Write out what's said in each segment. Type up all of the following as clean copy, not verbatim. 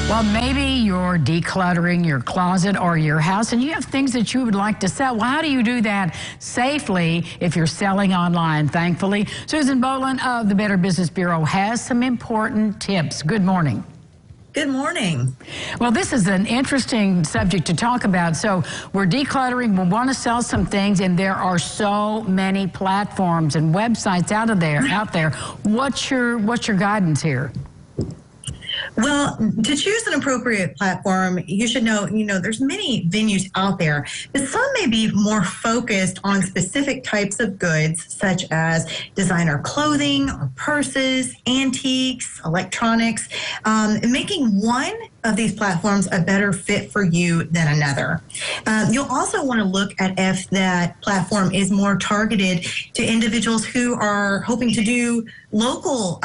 Well, maybe you're decluttering your closet or your house and you have things that you would like to sell. Well, how do you do that safely if you're selling online? Thankfully, Susan Bolin of the Better Business Bureau has some important tips. Good morning. Good morning. Well, this is an interesting subject to talk about. So we're decluttering, we want to sell some things, and there are so many platforms and websites out there. What's your guidance here? Well, to choose an appropriate platform, you should know, there's many venues out there, but some may be more focused on specific types of goods, such as designer clothing or purses, antiques, electronics, making one of these platforms a better fit for you than another. You'll also want to look at if that platform is more targeted to individuals who are hoping to do local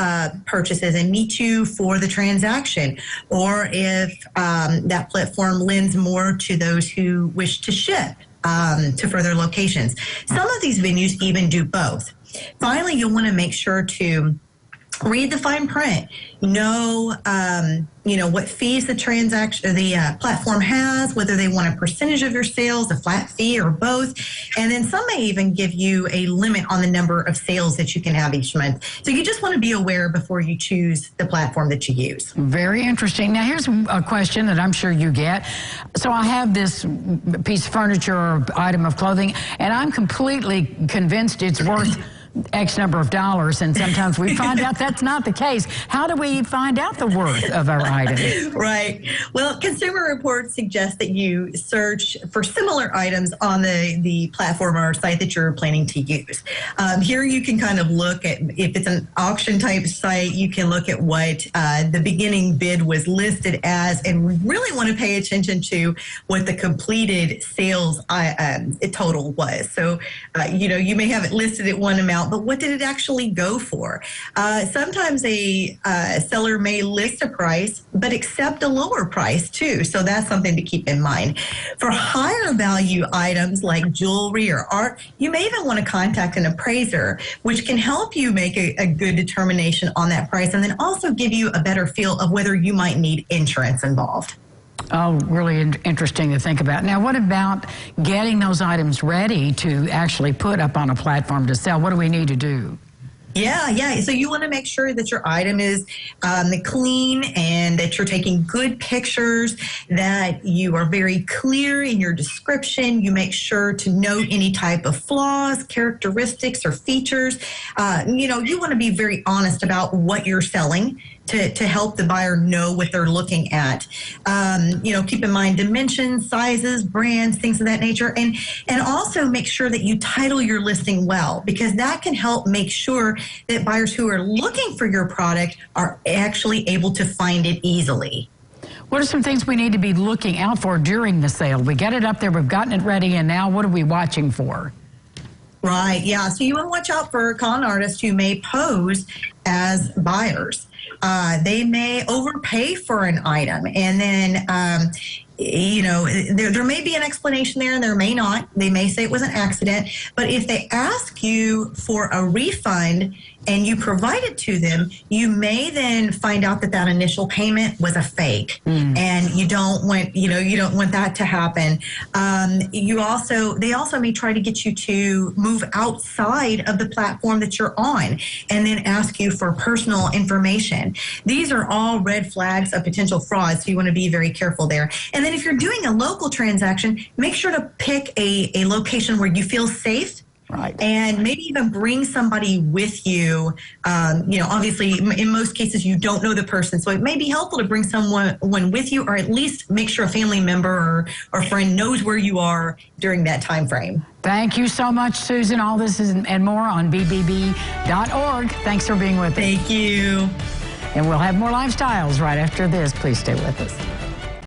purchases and meet you for the transaction, or if that platform lends more to those who wish to ship to further locations. Some of these venues even do both. Finally, you'll want to make sure to read the fine print. Know, what fees the platform has, whether they want a percentage of your sales, a flat fee, or both. And then some may even give you a limit on the number of sales that you can have each month. So you just want to be aware before you choose the platform that you use. Very interesting. Now, here's a question that I'm sure you get. So I have this piece of furniture or item of clothing, and I'm completely convinced it's worth X number of dollars, and sometimes we find out that's not the case. How do we find out the worth of our items? Right. Well, Consumer Reports suggest that you search for similar items on the platform or site that you're planning to use. Here you can kind of look at, if it's an auction type site, you can look at what the beginning bid was listed as, and we really want to pay attention to what the completed sales total was. So, you may have it listed at one amount, but what did it actually go for? Sometimes a seller may list a price, but accept a lower price too. So that's something to keep in mind. For higher value items like jewelry or art, you may even want to contact an appraiser, which can help you make a good determination on that price, and then also give you a better feel of whether you might need insurance involved. Oh, really interesting to think about. Now, what about getting those items ready to actually put up on a platform to sell? What do we need to do? Yeah. So you want to make sure that your item is clean and that you're taking good pictures, that you are very clear in your description. You make sure to note any type of flaws, characteristics, or features. You want to be very honest about what you're selling to help the buyer know what they're looking at. Keep in mind dimensions, sizes, brands, things of that nature, and also make sure that you title your listing well, because that can help make sure that buyers who are looking for your product are actually able to find it easily. What are some things we need to be looking out for during the sale? We get it up there, we've gotten it ready, and now what are we watching for? Right, yeah. So you want to watch out for con artists who may pose as buyers. They may overpay for an item, and then there may be an explanation there and there may not. They may say it was an accident, but if they ask you for a refund and you provide it to them, you may then find out that initial payment was a fake, and you don't want that to happen. They also may try to get you to move outside of the platform that you're on, and then ask you for personal information. These are all red flags of potential fraud, so you want to be very careful there. And then if you're doing a local transaction, make sure to pick a location where you feel safe. Right. And maybe even bring somebody with you. Obviously, in most cases, you don't know the person, so it may be helpful to bring someone with you, or at least make sure a family member or friend knows where you are during that time frame. Thank you so much, Susan. All this and more on BBB.org. Thanks for being with us. Thank you. And we'll have more lifestyles right after this. Please stay with us.